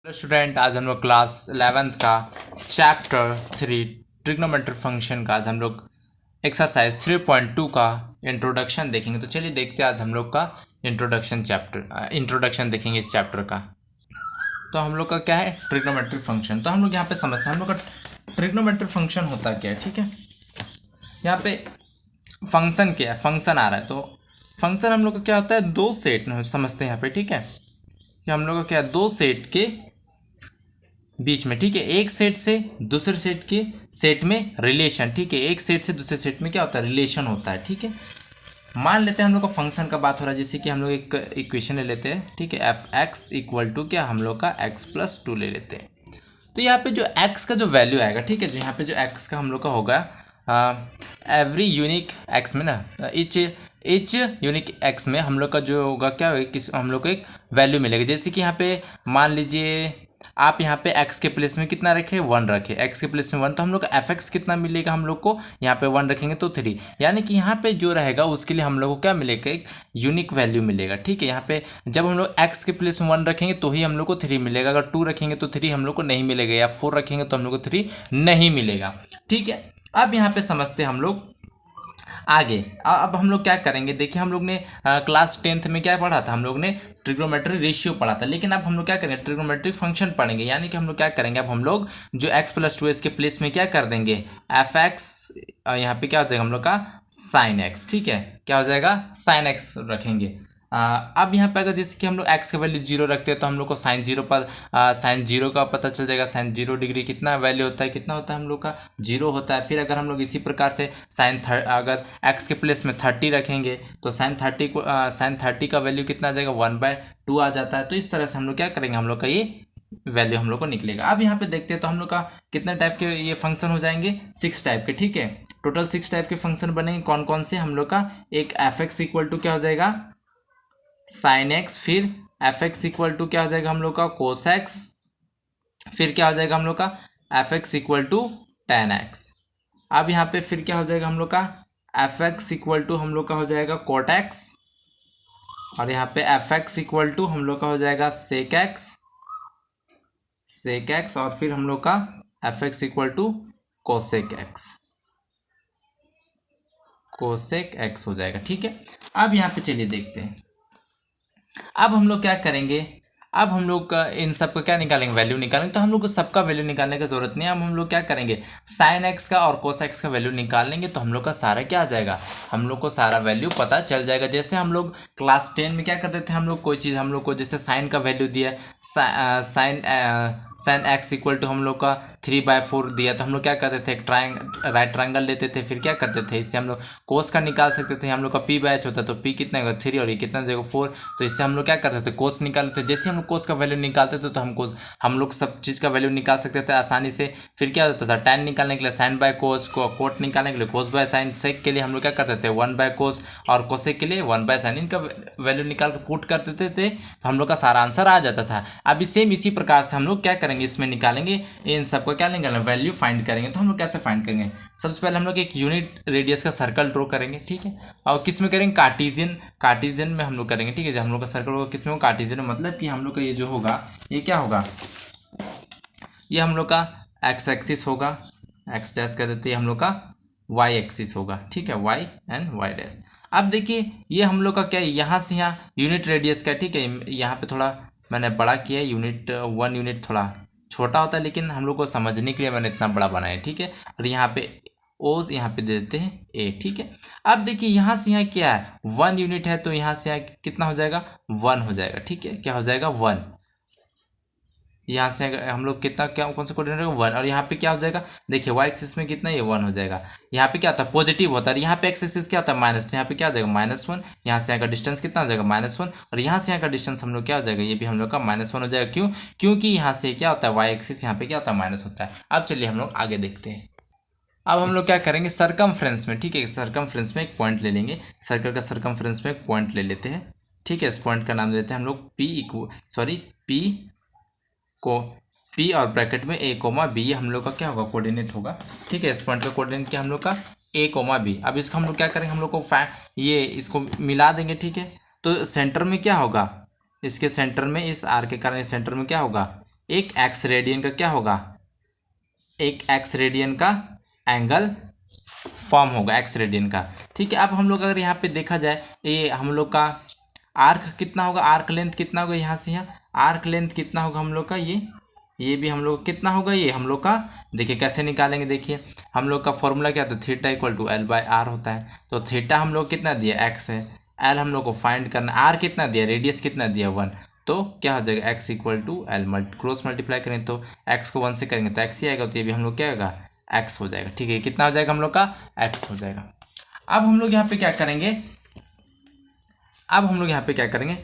Hello student, आज हम लोग क्लास 11th का चैप्टर 3 ट्रिग्नोमेट्रिक फंक्शन का आज हम लोग एक्सरसाइज 3.2 का इंट्रोडक्शन देखेंगे। तो चलिए देखते हैं आज हम लोग का इंट्रोडक्शन देखेंगे इस चैप्टर का। तो हम लोग का क्या है, ट्रिग्नोमेट्रिक फंक्शन। तो हम लोग यहाँ पे समझते हैं हम लोग का ट्रिग्नोमेट्रिक फंक्शन होता क्या है। ठीक है, यहाँ पे फंक्शन क्या है, फंक्शन आ रहा है। तो फंक्शन हम लोग का क्या होता है, दो सेट में समझते हैं यहाँ पे। ठीक है, कि हम लोग का क्या है, दो सेट के बीच में, ठीक है, एक सेट से दूसरे सेट के सेट में रिलेशन। ठीक है, एक सेट से दूसरे सेट में क्या होता है, रिलेशन होता है। ठीक है, मान लेते हैं हम लोग का फंक्शन का बात हो रहा है, जैसे कि हम लोग एक इक्वेशन ले लेते हैं। ठीक है, एफ एक्स इक्वल टू क्या, हम लोग का एक्स प्लस टू ले लेते हैं। तो यहाँ पे जो एक्स का जो वैल्यू आएगा, ठीक है, जो यहाँ पे जो एक्स का हम लोग का होगा, एवरी यूनिक एक्स में ना, इच यूनिक एक्स में हम लोग का जो होगा क्या होगा, किस हम लोग को एक वैल्यू मिलेगी। जैसे कि यहाँ पे मान लीजिए आप यहाँ पे x के प्लेस में कितना रखे, 1 रखे, x के प्लेस में 1, तो हम लोग का एफ एक्स कितना मिलेगा, हम लोग को यहाँ पे 1 रखेंगे तो 3, यानी कि यहाँ पे जो रहेगा उसके लिए हम लोग को क्या मिलेगा, एक यूनिक वैल्यू मिलेगा। ठीक है, यहाँ पे जब हम लोग x के प्लेस में 1 रखेंगे तो ही हम लोग को 3 मिलेगा, अगर 2 रखेंगे तो 3 हम लोग को नहीं मिलेगा, या 4 रखेंगे तो हम लोग को 3 नहीं मिलेगा। ठीक है, अब यहाँ पे समझते हैं हम लोग आगे। अब हम लोग क्या करेंगे, देखिए हम लोग ने क्लास 10th में क्या पढ़ा था, हम लोग ने ट्रिग्नोमेट्रिक रेशियो पढ़ा था। लेकिन अब हम लोग क्या करेंगे, ट्रिग्नोमेट्रिक फंक्शन पढ़ेंगे, यानी कि हम लोग क्या करेंगे, अब हम लोग जो x प्लस टू इसके प्लेस में क्या कर देंगे, एफ एक्स, यहाँ पे क्या हो जाएगा हम लोग का साइन एक्स। ठीक है, क्या हो जाएगा, साइन एक्स रखेंगे। अब यहाँ पे अगर जैसे कि हम लोग x का वैल्यू 0 रखते हैं तो हम लोग को साइन 0 पर साइन 0 का पता चल जाएगा। साइन 0 डिग्री कितना वैल्यू होता है, कितना होता है हम लोग का, 0 होता है। फिर अगर हम लोग इसी प्रकार से अगर x के प्लेस में 30 रखेंगे तो साइन 30 का वैल्यू कितना आ जाएगा, 1/2 आ जाता है। तो इस तरह से हम लोग क्या करेंगे, हम लोग का ये वैल्यू हम लोग को निकलेगा। अब यहाँ पे देखते हैं तो हम लोग का कितने टाइप के ये फंक्शन हो जाएंगे, 6 टाइप के। ठीक है, टोटल 6 टाइप के फंक्शन बनेंगे। कौन कौन से, हम लोग का एक एफ एक्स इक्वल टू क्या हो जाएगा, साइन एक्स, फिर एफ एक्स इक्वल टू क्या हो जाएगा हम लोग का, कोस एक्स, फिर क्या हो जाएगा हम लोग का F x equal to ten x. अब यहाँ पे फिर क्या हो जाएगा हम लोग का एफ एक्स इक्वल टू हम लोग का हो जाएगा कोट एक्स, और यहाँ पे एफ एक्स इक्वल टू हम लोग का हो जाएगा सेक एक्स, और फिर हम लोग का F x equal to cosec x हो जाएगा। ठीक है, अब यहाँ पे चलिए देखते हैं। अब हम लोग क्या करेंगे, अब हम लोग का इन सब का क्या निकालेंगे, वैल्यू निकालेंगे। तो हम लोग को सबका वैल्यू निकालने की जरूरत नहीं है। अब हम लोग क्या करेंगे, साइन एक्स का और कोस एक्स का वैल्यू निकाल लेंगे तो हम लोग का सारा क्या आ जाएगा, हम लोग को सारा वैल्यू पता चल जाएगा। जैसे हम लोग क्लास 10 में क्या करते थे, हम लोग कोई चीज़ हम लोग को जैसे साइन का वैल्यू दिया, साइन एक्स इक्वल टू हम लोग का 3/4 दिया, तो हम लोग क्या करते थे, एक राइट ट्रायंगल लेते थे, फिर क्या करते थे, इससे हम लोग कोस का निकाल सकते थे। हम लोग का पी बैच होता है तो पी कितना होगा 3, और ये कितना जाएगा 4, तो इससे हम लोग क्या करते थे, कोस निकालते थे। जैसे हम लोग कोस का वैल्यू निकालते थे तो हम लोग सब चीज़ का वैल्यू निकाल सकते थे आसानी से। फिर क्या होता था, टैन निकालने के लिए साइन बाय कोस, को कोट निकालने के लिए कोस बाय साइन, सेक के लिए हम लोग क्या करते थे 1/कोस, और कोसेक के लिए 1/साइन, इनका वैल्यू निकाल कर पुट करते थे तो हम लोग का सारा आंसर आ जाता था। अभी सेम इसी प्रकार से हम लोग क्या करेंगे, इसमें निकालेंगे, इन सबको क्या निकालेंगे, वैल्यू फाइंड करेंगे। तो हम लोग कैसे फाइंड करेंगे, सबसे पहले हम लोग एक यूनिट रेडियस का सर्कल ड्रॉ करेंगे। ठीक है, और किस में करेंगे, कार्टेशियन में हम लोग करेंगे। ठीक है, जब हम लोग का सर्कल होगा किस में होगा, कार्टेशियन में, मतलब कि हम लोग का ये जो होगा ये क्या होगा, ये हम लोग का एक्स एक्सिस होगा, एक्स डैश कर देते हैं, हम लोग का वाई एक्सिस होगा। ठीक है, वाई एंड वाई डैश। अब देखिए ये हम लोग का क्या है, यहाँ से यहाँ यूनिट रेडियस का। ठीक है, यहाँ पे थोड़ा मैंने बड़ा किया है, यूनिट 1 यूनिट थोड़ा छोटा होता है, लेकिन हम लोग को समझने के लिए मैंने इतना बड़ा बनाया। ठीक है, और यहाँ पे ओ यहाँ पे दे देते हैं ए। ठीक है, अब देखिए यहाँ से यहाँ क्या है, 1 यूनिट है, तो यहाँ से यहाँ कितना हो जाएगा, 1 हो जाएगा। ठीक है, क्या हो जाएगा 1, यहाँ से हम लोग कितना क्या कौन सा कोऑर्डिनेट होगा 1, और यहाँ पे क्या हो जाएगा, देखिए वाई एक्सिस में कितना, ये 1 हो जाएगा। यहाँ पे क्या होता है, पॉजिटिव होता है, यहाँ पे एक्स एक्सिस क्या होता है माइनस, तो यहाँ पे क्या हो जाएगा -1, यहाँ से यहाँ का डिस्टेंस कितना हो जाएगा -1, और यहाँ से यहाँ का डिस्टेंस हम लोग क्या हो जाएगा, ये भी हम लोग का -1 हो जाएगा। क्यों, क्योंकि यहाँ से क्या होता है वाई एक्सिस, यहाँ पे क्या होता है माइनस होता है। अब चलिए हम लोग आगे देखते हैं। अब हम लोग क्या करेंगे, सरकमफ्रेंस में, ठीक है, सरकमफ्रेंस में एक पॉइंट ले लेंगे, सर्कल का सरकमफ्रेंस में एक पॉइंट ले लेते हैं। ठीक है, इस पॉइंट का नाम देते हैं हम लोग पी को, पी और ब्रैकेट में a कोमा बी, ये हम लोग का क्या होगा, कोऑर्डिनेट होगा। ठीक है, इस पॉइंट का कोऑर्डिनेट क्या हम लोग का a कोमा बी। अब इसको हम लोग क्या करेंगे, हम लोग को ये इसको मिला देंगे। ठीक है, तो सेंटर में क्या होगा, इसके सेंटर में, इस आर के कारण सेंटर में क्या होगा, एक एक्स रेडियन का क्या होगा, एक एक्स रेडियन का एंगल फॉर्म होगा, एक्स रेडियन का। ठीक है, अब हम लोग अगर यहाँ पे देखा जाए, ये हम लोग का आर्क कितना होगा, आर्क लेंथ कितना होगा यहाँ से यहाँ, आर्क लेंथ कितना होगा हम लोग का, ये भी हम लोग कितना होगा, ये हम लोग का देखिए कैसे निकालेंगे। देखिए हम लोग का फॉर्मूला क्या था, theta equal to L by R होता है। तो थीटा हम लोग कितना दिया, एक्स है, एल हम लोग को फाइंड करना, आर कितना दिया, रेडियस कितना दिया 1, तो क्या हो जाएगा x equal to L cross multiply करें तो एक्स को 1 से करेंगे तो एक्स ही आएगा, तो ये भी हम लोग क्या होगा, एक्स हो जाएगा। ठीक है, कितना हो जाएगा हम लोग का, एक्स हो जाएगा। अब हम लोग यहाँ पे क्या करेंगे, अब हम लोग यहाँ पे क्या करेंगे,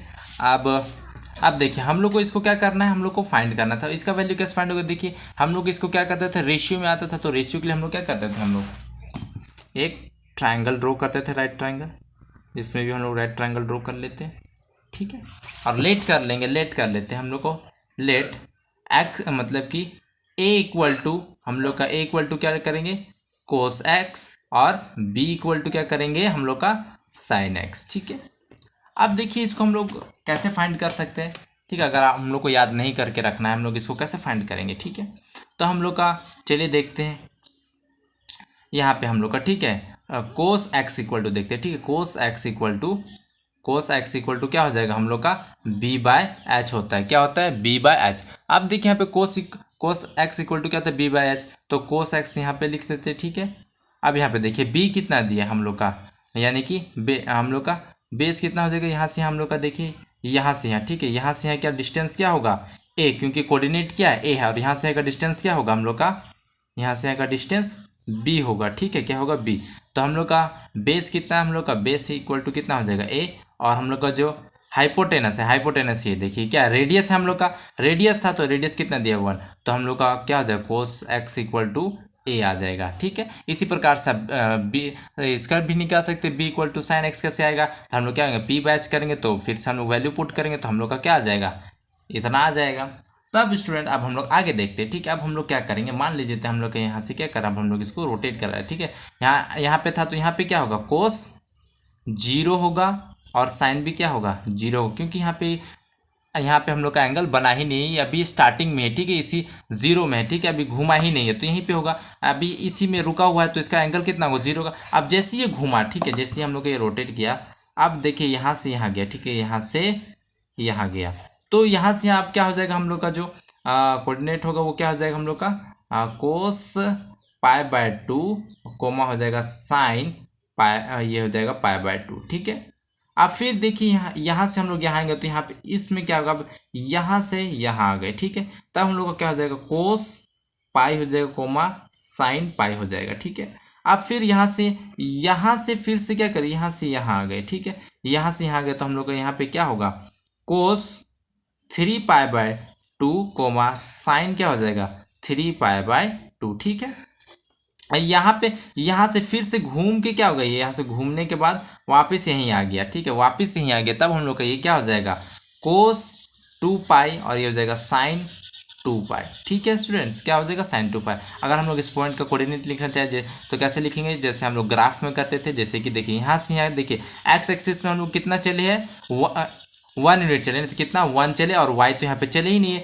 अब देखिए हम लोग को इसको क्या करना है, हम लोग को फाइंड करना था, इसका वैल्यू कैसे फाइंड होगा। देखिए हम लोग इसको क्या करते थे, रेशियो में आता था, तो रेशियो के लिए हम लोग क्या करते थे, हम लोग एक ट्राइंगल ड्रॉ करते थे, राइट ट्राइंगल, इसमें भी हम लोग राइट ट्राइंगल ड्रॉ कर लेते हैं। ठीक है, और लेट कर लेंगे, लेट कर लेते हैं हम लोग को, लेट एक्स मतलब कि ए इक्वल टू, हम लोग का ए इक्वल टू क्या करेंगे, कोस एक्स, और बी इक्वल टू क्या करेंगे हम लोग का, साइन एक्स। ठीक है, अब देखिए इसको हम लोग कैसे फाइंड कर सकते हैं। ठीक है, अगर हम लोग को याद नहीं करके रखना है, हम लोग इसको कैसे फाइंड करेंगे। ठीक है, तो हम लोग का चलिए देखते हैं यहाँ पे हम लोग का, ठीक है, कोस एक्स इक्वल टू देखते हैं। ठीक है, cos x equal to, cos x equal to क्या हो जाएगा हम लोग का, बी बाय एच होता है, क्या होता है, बी बाय एच। अब देखिए यहाँ पे कोस एक्स इक्वल टू क्या होता है, बी बाय एच, तो कोस एक्स यहाँ पे लिख लेते हैं। ठीक है, अब यहाँ पे देखिए बी कितना दिया हम लोग का, यानी कि हम लोग का बेस कितना हो जाएगा, यहाँ से हम लोग का देखिए यहाँ से यहाँ। ठीक है, यहाँ से यहाँ क्या डिस्टेंस क्या होगा, ए, क्योंकि कोऑर्डिनेट क्या है, ए है, और यहाँ से यहाँ का डिस्टेंस क्या होगा हम लोग का, यहाँ से यहाँ का डिस्टेंस बी होगा। ठीक है, क्या होगा, बी। तो हम लोग का बेस कितना है, हम लोग का बेस इक्वल टू कितना हो जाएगा, ए, और हम लोग का जो हाइपोटेनस है, हाइपोटेनस ये देखिए क्या रेडियस है, हम लोग का रेडियस था, तो रेडियस कितना दिया 1, तो हम लोग का क्या हो जाएगा, कोस एक्स इक्वल टू ए आ जाएगा। ठीक है, इसी प्रकार से बी इसका भी निकाल सकते हैं, B equal to sine x कैसे आएगा, तो हम लोग क्या करेंगे, पी बैच करेंगे, तो फिर से हम लोग वैल्यू पुट करेंगे, तो हम लोग का क्या आ जाएगा, इतना आ जाएगा। तब स्टूडेंट अब हम लोग आगे देखते हैं। ठीक है, अब हम लोग क्या करेंगे, मान लीजिए हम लोग के यहाँ से क्या करा, अब हम लोग इसको रोटेट कर रहे हैं। ठीक है, यहाँ पे था, तो यहाँ पे क्या होगा, कोस 0 होगा, और साइन भी क्या होगा, 0 होगा, क्योंकि यहाँ पे हम लोग का एंगल बना ही नहीं है, अभी स्टार्टिंग में है। ठीक है, इसी 0 में है। ठीक है, अभी घुमा ही नहीं है, तो यहीं पे होगा, अभी इसी में रुका हुआ है, तो इसका एंगल कितना होगा, 0 का। अब जैसे ये घुमा, ठीक है, जैसे हम लोग ये रोटेट किया, अब देखिए यहाँ से यहाँ गया। ठीक है, यहाँ से यहाँ गया, तो यहाँ से यहाँ अब क्या हो जाएगा, हम लोग का जो कोऑर्डिनेट होगा वो क्या हो जाएगा हम लोग का, कोस पाई बाय 2 कोमा हो जाएगा साइन पाई, ये हो जाएगा पाई बाय 2। ठीक है, अब फिर देखिए यहाँ से हम लोग यहाँ आएंगे, तो यहाँ पे इसमें क्या होगा, अब यहाँ से यहाँ आ गए। ठीक है, तब हम लोग का क्या हो जाएगा, कोस पाई हो जाएगा कोमा साइन पाई हो जाएगा। ठीक है, अब फिर यहाँ से फिर से क्या करें, यहाँ से यहाँ आ गए। ठीक है, यहाँ से यहाँ आ गए, तो हम लोग का यहाँ पे क्या होगा, कोस 3 पाई बाय 2 कोमा साइन क्या हो जाएगा, 3 पाई बाय 2। ठीक है, यहाँ से फिर से घूम के क्या होगा, ये यहाँ से घूमने के बाद वापस यहीं आ गया। ठीक है, वापस यहीं आ गया, तब हम लोग का ये क्या हो जाएगा, कोस 2 पाई, और ये हो जाएगा साइन 2 पाई। ठीक है स्टूडेंट्स, क्या हो जाएगा, साइन 2 पाई। अगर हम लोग इस पॉइंट का कोऑर्डिनेट लिखना चाहे तो कैसे लिखेंगे, जैसे हम लोग ग्राफ में करते थे, जैसे कि देखिए यहाँ से यहाँ देखिए एक्स एक्सिस में हम लोग कितना चले हैं, 1 यूनिट चले, तो कितना 1 चले, और y तो यहाँ पे चले ही नहीं है,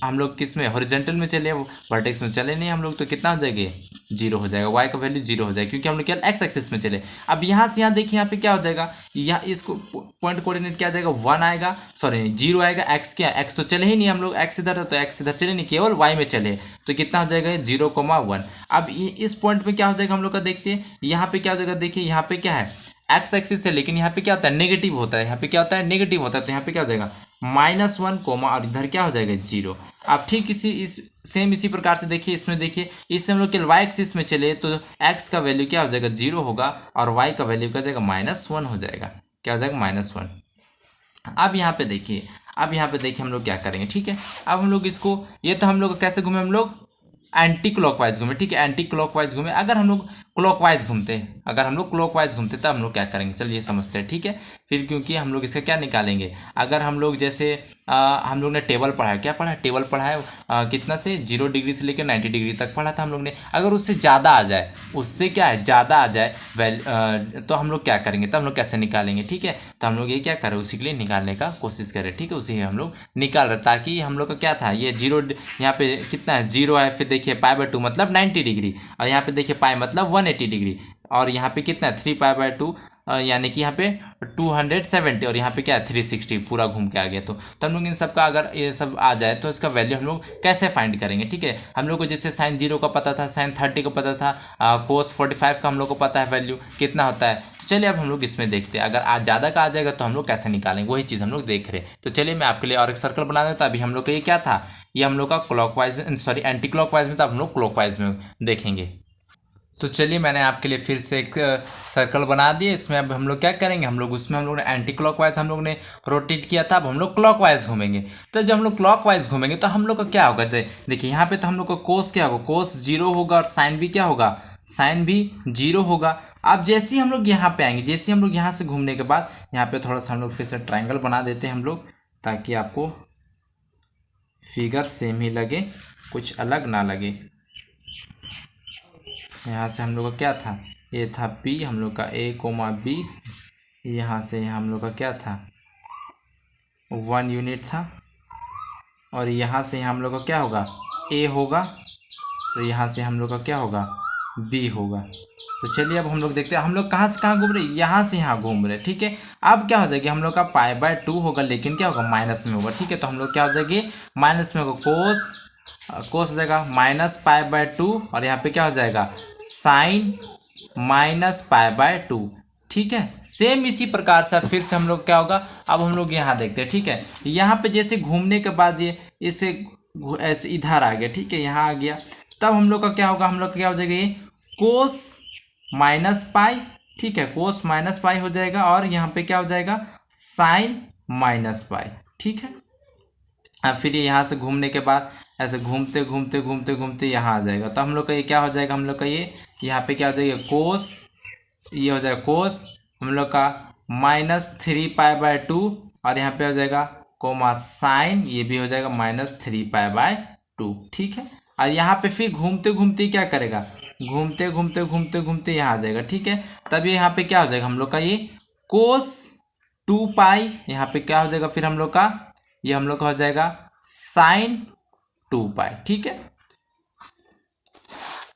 हम लोग किस में, हॉरिजॉन्टल में चले, वर्टेक्स में चले नहीं हम लोग, तो कितना हो जाएगा, 0 हो जाएगा, y का वैल्यू 0 हो जाएगा, क्योंकि हम लोग केवल x एक्सिस में चले। अब यहाँ से यहाँ देखिए, यहाँ पे क्या हो जाएगा, यहाँ इसको पॉइंट कोऑर्डिनेट क्या आ जाएगा, 1 आएगा, सॉरी 0 आएगा, x क्या, x तो चले ही नहीं हम लोग, x इधर था तो x इधर चले नहीं, केवल y में चले, तो कितना हो जाएगा 0,1। अब इस पॉइंट में क्या हो जाएगा हम लोग का, देखते हैं यहाँ पे क्या हो जाएगा, देखिए यहाँ पे क्या है, एक्स एक्सिस है, लेकिन यहाँ पे क्या होता है, नेगेटिव होता है, यहाँ पे क्या होता है, नेगेटिव होता है, तो यहाँ पे क्या हो जाएगा -1 कोमा, और इधर क्या हो जाएगा 0। अब ठीक इसी प्रकार से देखिए, इसमें देखिए, इससे हम लोग केवल वाई एक्सिस में चले, तो एक्स का वैल्यू क्या हो जाएगा 0 होगा, और वाई का वैल्यू क्या हो जाएगा -1 हो जाएगा, क्या हो जाएगा -1। अब यहाँ पे देखिए, हम लोग क्या करेंगे। ठीक है, अब हम लोग इसको, ये तो हम लोग कैसे घूमे, हम लोग एंटी क्लॉकवाइज घूमे। ठीक है, एंटी क्लॉकवाइज घूमे। अगर हम लोग क्लॉकवाइज घूमते हैं, अगर हम लोग क्लॉकवाइज घूमते तब हम लोग क्या करेंगे, चलिए समझते हैं, ठीक है। फिर क्योंकि हम लोग इसका क्या निकालेंगे, अगर हम लोग जैसे हम लोग ने टेबल पढ़ा है, क्या पढ़ा है, टेबल पढ़ा है कितना से 0 डिग्री से लेकर 90 डिग्री तक पढ़ा था हम लोग ने। अगर उससे ज़्यादा आ जाए, उससे क्या है ज़्यादा आ जाए तो हम लोग क्या करेंगे, तब हम लोग कैसे निकालेंगे, ठीक है। तो हम लोग ये क्या करें, उसी के लिए निकालने का कोशिश करें, ठीक है। उसी हम लोग निकाल रहे, ताकि हम लोग का क्या था, ये 0 यहाँ पे कितना है 0 है, फिर देखिए π/2 मतलब 90 डिग्री, और यहाँ पे देखिए पाई मतलब 180 डिग्री, और यहाँ पे कितना है 3π/2 यानी कि यहाँ पे 270, और यहाँ पे क्या है 360 पूरा घूम के आ गया। तो हम लोग इन सब का अगर ये सब आ जाए तो इसका वैल्यू हम लोग कैसे फाइंड करेंगे, ठीक है। हम लोग को जैसे sin 0 का पता था, sin 30 का पता था, cos 45 का हम लोग को पता है वैल्यू कितना होता है। तो चलिए अब हम लोग इसमें देखते हैं, अगर आज ज़्यादा का आ जाएगा तो हम लोग कैसे निकालेंगे, वही चीज़ हम लोग देख रहे हैं। तो चलिए मैं आपके लिए और एक सर्कल बना देता हूँ। अभी हम लोग का ये क्या था, ये हम लोग का क्लॉकवाइज सॉरी एंटी क्लॉकवाइज में था, अब हम लोग क्लॉकवाइज में देखेंगे। तो चलिए मैंने आपके लिए फिर से एक सर्कल बना दिया। इसमें अब हम लोग क्या करेंगे, हम लोग उसमें हम लोग ने एंटी क्लॉकवाइज हम लोग ने रोटेट किया था, अब हम लोग क्लॉकवाइज घूमेंगे। तो जब हम लोग क्लॉकवाइज घूमेंगे तो हम लोग का क्या होगा, देखिए यहाँ पे तो हम लोग का कोस क्या होगा, कोस 0 होगा, और साइन भी क्या होगा, साइन भी 0 होगा। अब जैसे ही हम लोग यहाँ पे आएंगे, जैसे ही हम लोग यहाँ से घूमने के बाद यहाँ पे थोड़ा सा हम लोग फिर से ट्राइंगल बना देते हैं हम लोग, ताकि आपको फिगर सेम ही लगे, कुछ अलग ना लगे। यहाँ से हम लोग का क्या था, ये था P हम लोग का A, B, यहाँ से यहाँ हम लोग का क्या था 1 यूनिट था, और यहाँ से यहाँ हम लोग का क्या होगा A होगा, तो यहाँ से हम लोग का क्या होगा B होगा। तो चलिए अब हम लोग देखते हैं हम लोग कहाँ से कहाँ घूम रहे, यहाँ से यहाँ घूम रहे, ठीक है। अब क्या हो जाएगी, हम लोग का π/2 होगा, लेकिन क्या होगा माइनस में होगा, ठीक है। तो हम लोग क्या हो जाएगी, माइनस में होगा, कोस हो जाएगा -π/2, और यहाँ पे क्या हो जाएगा साइन -π/2, ठीक है। सेम इसी प्रकार से फिर से हम लोग क्या होगा, अब हम लोग यहाँ देखते हैं, ठीक है। यहाँ पे जैसे घूमने के बाद ये इसे ऐसे इधर आ गया, ठीक है, यहाँ आ गया, तब हम लोग का क्या होगा, हम लोग का क्या हो जाएगा ये कोस -π, ठीक है, कोस -π हो जाएगा, और यहाँ पे क्या हो जाएगा साइन -π, ठीक है। अब फिर ये यहाँ से घूमने के बाद ऐसे घूमते घूमते घूमते घूमते यहाँ आ जाएगा, तो हम लोग का ये क्या हो जाएगा, हम लोग का ये यहाँ पे क्या हो जाएगा कोस, ये हो जाएगा कोस हम लोग का -3π/2, और यहाँ पे हो जाएगा कोमा साइन, ये भी हो जाएगा -3π/2, ठीक है। और यहाँ पे फिर घूमते घूमते क्या करेगा, घूमते घूमते घूमते घूमते यहाँ आ जाएगा, ठीक है। तब ये यहाँ पे क्या हो जाएगा, हम लोग का ये कोस 2π, यहाँ पे क्या हो जाएगा फिर हम लोग का, ये हम लोग का हो जाएगा साइन 2π, ठीक है।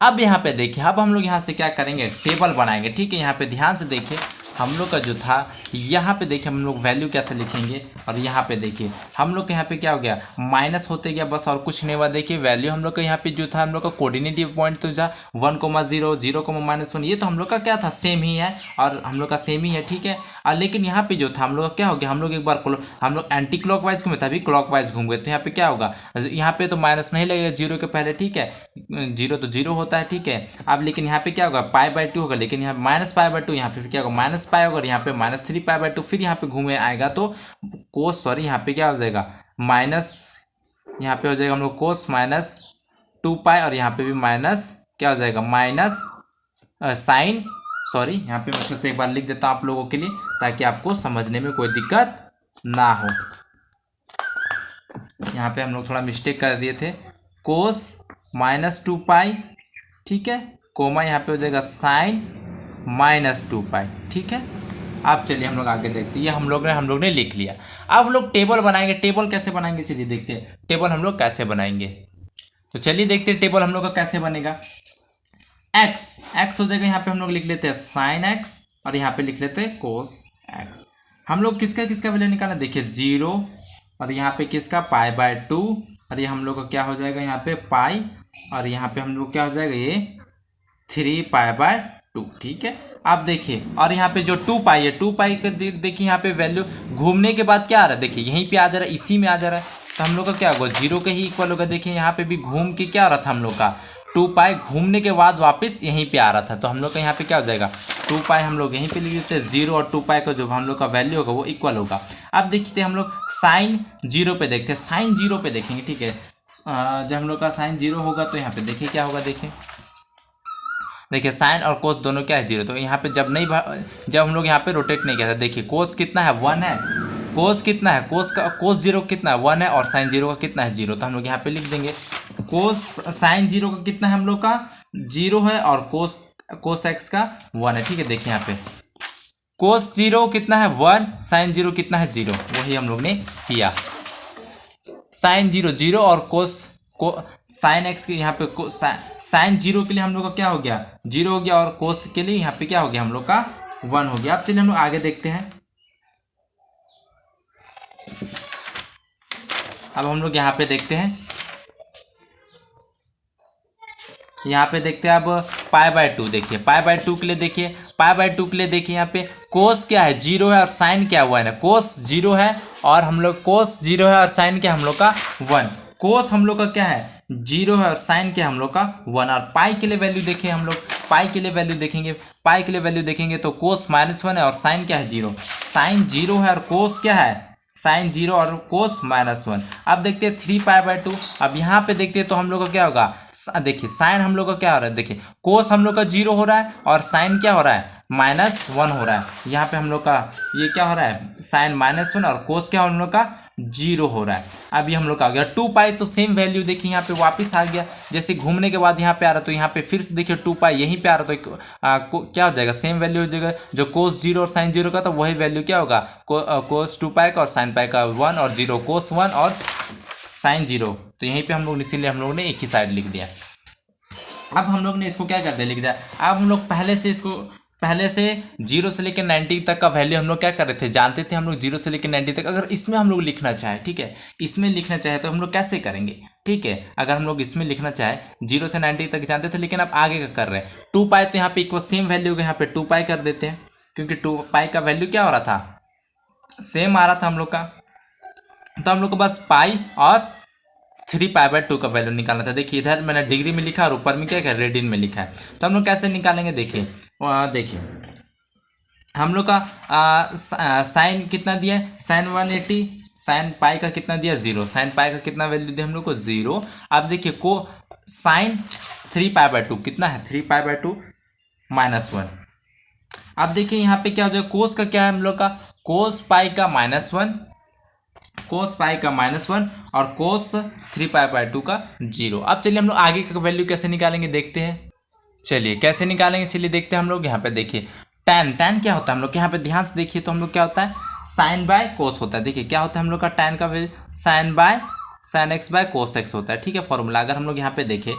अब यहाँ पे देखिए, अब हम लोग यहाँ से क्या करेंगे, टेबल बनाएंगे, ठीक है। यहाँ पे ध्यान से देखिए, हम लोग का जो था यहाँ पे देखिए हम लोग वैल्यू कैसे लिखेंगे, और यहाँ पे देखिए हम लोग के यहाँ पे क्या हो गया माइनस होते गया, बस और कुछ नहीं हुआ। देखिए वैल्यू हम लोग का यहाँ पे जो था हम लोग का कोऑर्डिनेट पॉइंट तो जा 1,0 0,-1, ये तो हम लोग का क्या था सेम ही है, और हम लोग का सेम ही है, ठीक है। और लेकिन यहाँ पे जो था हम लोग का क्या हो गया, हम लोग एक बार हम लोग एंटी क्लॉकवाइज घूमे थे, अभी क्लॉकवाइज घूम गए, तो यहाँ पे क्या होगा, यहाँ पे तो माइनस नहीं लगेगा 0 के पहले, ठीक है, 0 तो 0 होता है, ठीक है। अब लेकिन यहाँ पे क्या होगा π/2 होगा, लेकिन यहाँ -π/2, यहाँ पे क्या होगा -π होगा, यहाँ पे -3π/2, फिर यहाँ पे घूमे आएगा तो कोस सॉरी यहाँ पे क्या हो जाएगा माइनस, यहाँ पे हो जाएगा हम लोग कोस -2π, और यहाँ पे भी माइनस क्या हो जाएगा माइनस साइन सॉरी, यहाँ पे मैं अच्छे से एक बार लिख देता हूँ आप लोगों के लिए, ताकि आपको समझने में कोई दिक्कत ना हो। यहाँ पे हम लोग थोड़ा मिस्टेक कर दिए थे, कोस -2π, ठीक है, कोमा यहाँ पे हो जाएगा साइन -2π, ठीक है। अब चलिए हम लोग आगे देखते हैं, ये हम लोग ने लिख लिया। अब हम लोग टेबल बनाएंगे, टेबल कैसे बनाएंगे चलिए देखते हैं, टेबल हम लोग कैसे बनाएंगे। तो चलिए देखते हैं टेबल हम लोग का कैसे बनेगा। एक्स हो जाएगा, यहाँ पे हम लोग लिख लेते हैं साइन एक्स, और यहाँ पे लिख लेते हैं कोस एक्स। हम लोग किसका किसका वैल्यू निकालना, देखिए 0, और यहाँ पे किसका π/2, और ये हम लोग का क्या हो जाएगा यहाँ पे पाई, और यहाँ पे हम लोग क्या हो जाएगा ये 3π/2, ठीक है। आप देखिए, और यहाँ पे जो 2π है, 2π का देखिए यहाँ पे वैल्यू घूमने के बाद क्या आ रहा है, देखिए यहीं पे आ जा रहा है, इसी में आ जा रहा है, तो हम लोग का क्या होगा 0 के ही इक्वल होगा। देखिए यहाँ पे भी घूम के क्या आ रहा था हम लोग का 2π, घूमने के बाद वापस यहीं पे आ रहा था, तो हम लोग का यहाँ पे क्या हो जाएगा 2π हम लोग यहीं पे लिख देते हैं, 0 और 2π का जो हम लोग का वैल्यू होगा वो इक्वल होगा। अब देखते हैं हम लोग साइन 0 पे देखते हैं, साइन 0 पे देखेंगे, ठीक है। जब हम लोग का साइन 0 होगा तो यहाँ पे देखिए क्या होगा, देखिए देखिए साइन और कोस दोनों क्या है 0, तो यहाँ पे जब हम लोग यहाँ पे रोटेट नहीं किया था, देखिए कोस कितना है 1 है, कोस कितना है, कोस 0 कितना है 1 है, और साइन 0 का कितना है 0, तो हम लोग यहाँ पे लिख देंगे कोस साइन 0 का कितना है हम लोग का 0 है, और कोस एक्स का 1 है। ठीक है, देखिए यहाँ पे कोस 0 कितना है 1, साइन 0 कितना है 0, वही हम लोग ने किया। साइन 0 0 और साइन एक्स के यहाँ पे साइन 0 के लिए हम लोग का क्या हो गया 0 हो गया, और कोस के लिए यहाँ पे क्या हो गया हम लोग का 1 हो गया। अब चलिए हम लोग आगे देखते हैं। अब हम लोग यहाँ पे देखते हैं, अब π/2 देखिए, π/2 के लिए देखिए, π/2 के लिए देखिए यहाँ पे कोस क्या है 0 है और साइन क्या 1 है, कोस 0 है और हम लोग कोस 0 है और साइन क्या हम लोग का 1, कोस हम लोग का क्या है 0 है और साइन क्या हम लोग का 1, और पाई के लिए वैल्यू देखिए, हम लोग पाई के लिए वैल्यू देखेंगे तो कोस -1 है और साइन क्या है 0, साइन 0 है और कोस क्या है साइन 0 और कोस -1। अब देखते हैं 3π/2। अब यहाँ पे देखते हैं तो हम लोग का क्या होगा, देखिए साइन हम लोग का क्या हो रहा है, देखिए कोस हम लोग का 0 हो रहा है और साइन क्या हो रहा है -1 हो रहा है। यहाँ पे हम लोग का ये क्या हो रहा है साइन -1 और कोस क्या हम लोग का 0 हो रहा है। अब ये हम लोग का आ गया 2π, तो सेम वैल्यू देखिए यहाँ पे वापस आ गया, जैसे घूमने के बाद यहाँ पे आ रहा तो यहाँ पे फिर से देखिए 2π यहीं पे आ रहा तो क्या हो जाएगा सेम वैल्यू हो जाएगा, जो कोस 0 और साइन 0 का, तो वही वैल्यू क्या होगा कोस 2π का और साइन π का 1 और 0, कोस 1 और साइन 0, तो यहीं पे हम लोग इसीलिए हम लोग ने एक ही साइड लिख दिया। अब हम लोग ने इसको क्या करते लिख दिया, अब हम लोग पहले से 0 से लेकर 90 तक का वैल्यू हम लोग क्या कर रहे थे, जानते थे हम लोग 0 से लेकर 90 तक। अगर इसमें हम लोग लिखना चाहे, ठीक है, इसमें लिखना चाहे तो हम लोग कैसे करेंगे, ठीक है, अगर हम लोग इसमें लिखना चाहे 0 से 90 तक जानते थे, लेकिन अब आगे का कर रहे हैं 2π, तो यहाँ पे इक्वल सेम वैल्यू को यहाँ पे 2π कर देते हैं, क्योंकि 2π का वैल्यू क्या हो रहा था सेम आ रहा था हम लोग का, तो हम लोग को बस पाई और 3π/2 का वैल्यू निकालना था। देखिए इधर मैंने डिग्री में लिखा और ऊपर में क्या रेडियन में लिखा है, तो हम लोग कैसे निकालेंगे, देखिए हम लोग का साइन कितना दिया है साइन 180, साइन पाई का कितना दिया 0, साइन पाई का कितना वैल्यू दिया हम लोग को 0। अब देखिए को साइन 3π/2 कितना है 3π/2 -1। अब देखिए यहाँ पे क्या हो जाएगा, कोस का क्या है हम लोग का कोस पाई का -1, कोस पाई का -1 और कोस 3π/2 का 0। अब चलिए हम लोग आगे का वैल्यू कैसे निकालेंगे देखते हैं, चलिए कैसे निकालेंगे, चलिए देखते हैं हम लोग। यहाँ पे देखिए tan क्या होता है हम लोग यहाँ पे ध्यान से देखिए, तो हम लोग क्या होता है साइन बाय कोस होता है। देखिए क्या होता है हम लोग का tan का value sine x by cos x होता है, ठीक है फॉर्मूला। अगर हम लोग यहाँ पे देखें